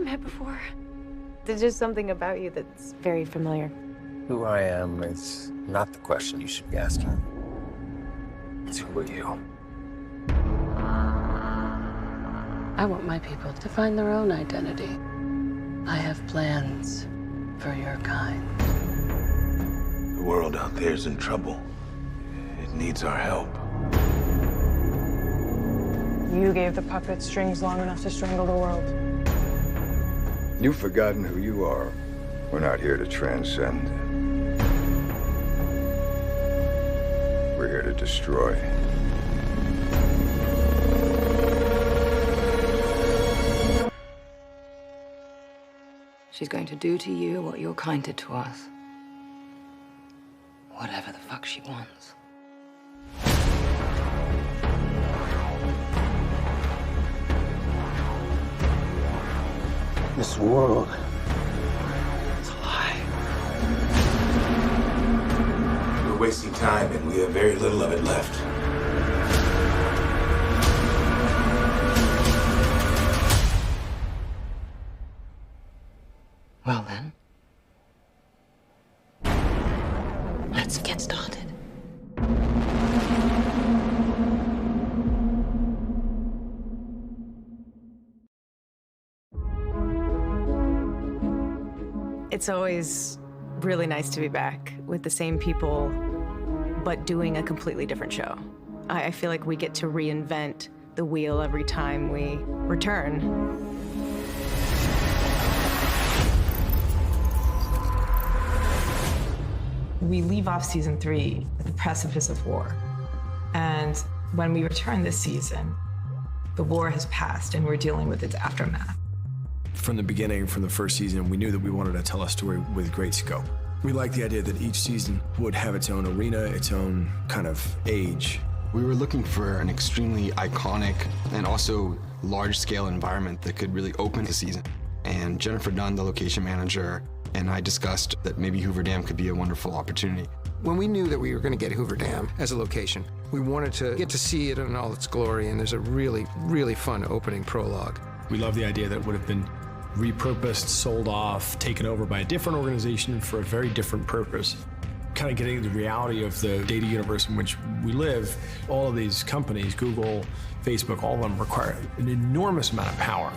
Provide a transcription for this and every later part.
met before? There's just something about you that's very familiar. Who I am is not the question you should be asking. It's who are you? I want my people to find their own identity. I have plans for your kind. The world out there is in trouble. It needs our help. You gave the puppet strings long enough to strangle the world. You've forgotten who you are. We're not here to transcend. We're here to destroy. She's going to do to you what your kind did to us. Whatever the fuck she wants. This world is a lie. We're wasting time, and we have very little of it left. Well then, let's get started. It's always really nice to be back with the same people, but doing a completely different show. I feel like we get to reinvent the wheel every time we return. We leave off season 3 at the precipice of war. And when we return this season, the war has passed and we're dealing with its aftermath. From the beginning, from the first season, we knew that we wanted to tell a story with great scope. We liked the idea that each season would have its own arena, its own kind of age. We were looking for an extremely iconic and also large-scale environment that could really open the season. And Jennifer Dunn, the location manager, and I discussed that maybe Hoover Dam could be a wonderful opportunity. When we knew that we were going to get Hoover Dam as a location, we wanted to get to see it in all its glory, and there's a really, really fun opening prologue. We love the idea that it would have been repurposed, sold off, taken over by a different organization for a very different purpose. Kind of getting the reality of the data universe in which we live. All of these companies, Google, Facebook, all of them require an enormous amount of power.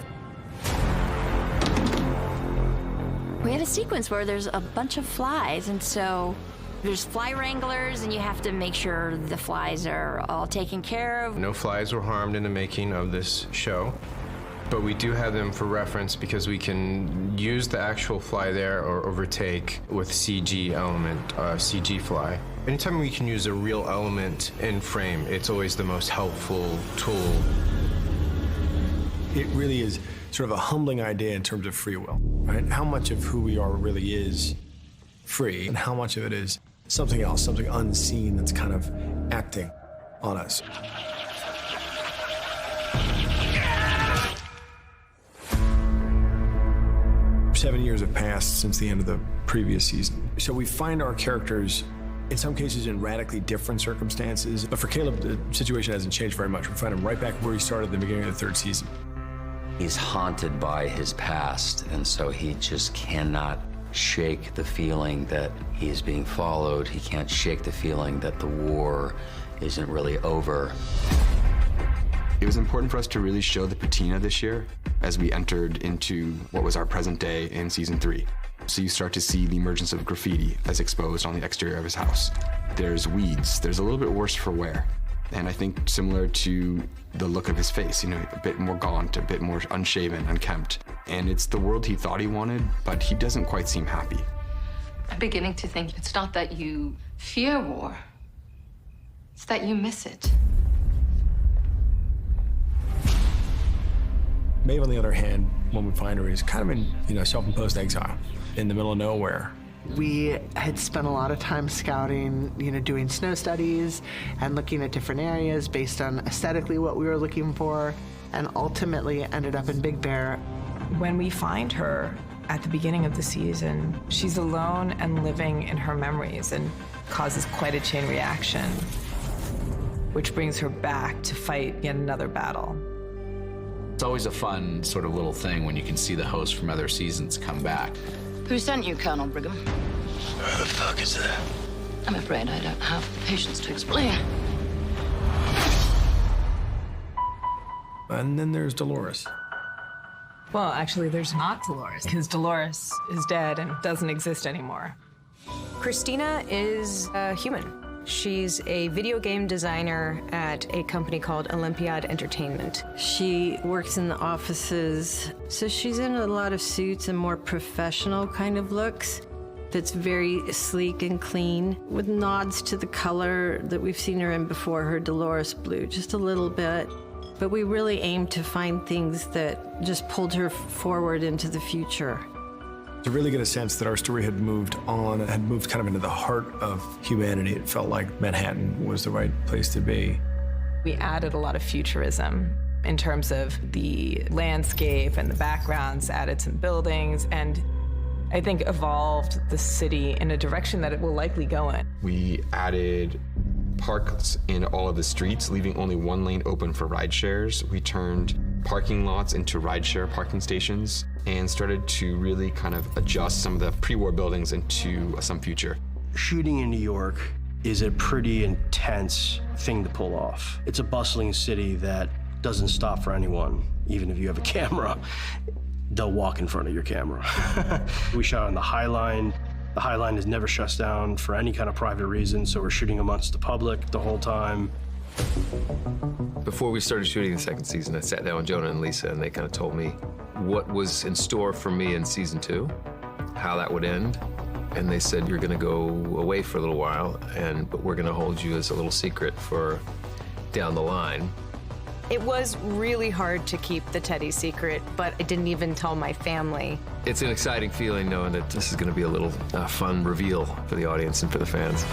We had a sequence where there's a bunch of flies, and so there's fly wranglers, and you have to make sure the flies are all taken care of. No flies were harmed in the making of this show, but we do have them for reference because we can use the actual fly there or overtake with CG element, CG fly. Anytime we can use a real element in frame, it's always the most helpful tool. It really is sort of a humbling idea in terms of free will, right? How much of who we are really is free, and how much of it is something else, something unseen that's kind of acting on us. Seven years have passed since the end of the previous season. So we find our characters, in some cases, in radically different circumstances. But for Caleb, the situation hasn't changed very much. We find him right back where he started at the beginning of the third season. He's haunted by his past, and so he just cannot shake the feeling that he's being followed. He can't shake the feeling that the war isn't really over. It was important for us to really show the patina this year as we entered into what was our present day in season 3. So you start to see the emergence of graffiti as exposed on the exterior of his house. There's weeds. There's a little bit worse for wear. And I think similar to the look of his face, a bit more gaunt, a bit more unshaven, unkempt. And it's the world he thought he wanted, but he doesn't quite seem happy. I'm beginning to think it's not that you fear war, it's that you miss it. Maeve, on the other hand, when we find her, is kind of in, self-imposed exile in the middle of nowhere. We had spent a lot of time scouting, doing snow studies and looking at different areas based on aesthetically what we were looking for, and ultimately ended up in Big Bear. When we find her at the beginning of the season, she's alone and living in her memories and causes quite a chain reaction, which brings her back to fight yet another battle. It's always a fun sort of little thing when you can see the hosts from other seasons come back. Who sent you, Colonel Brigham? Who the fuck is that? I'm afraid I don't have patience to explain. And then there's Dolores. Well, actually, there's not Dolores, because Dolores is dead and doesn't exist anymore. Christina is a human. She's a video game designer at a company called Olympiad Entertainment. She works in the offices, so she's in a lot of suits and more professional kind of looks. That's very sleek and clean, with nods to the color that we've seen her in before, her Dolores blue, just a little bit. But we really aimed to find things that just pulled her forward into the future. To really get a sense that our story had moved on, had moved kind of into the heart of humanity. It felt like Manhattan was the right place to be. We added a lot of futurism in terms of the landscape and the backgrounds, added some buildings, and I think evolved the city in a direction that it will likely go in. We added parks in all of the streets, leaving only one lane open for ride shares. We turned parking lots into rideshare parking stations and started to really kind of adjust some of the pre-war buildings into some future. Shooting in New York is a pretty intense thing to pull off. It's a bustling city that doesn't stop for anyone. Even if you have a camera, they'll walk in front of your camera. We shot on the High Line. The High Line is never shut down for any kind of private reason, so we're shooting amongst the public the whole time. Before we started shooting the second season, I sat down with Jonah and Lisa, and they kind of told me what was in store for me in season 2, how that would end. And they said, you're going to go away for a little while, but we're going to hold you as a little secret for down the line. It was really hard to keep the Teddy secret, but I didn't even tell my family. It's an exciting feeling knowing that this is going to be a little fun reveal for the audience and for the fans.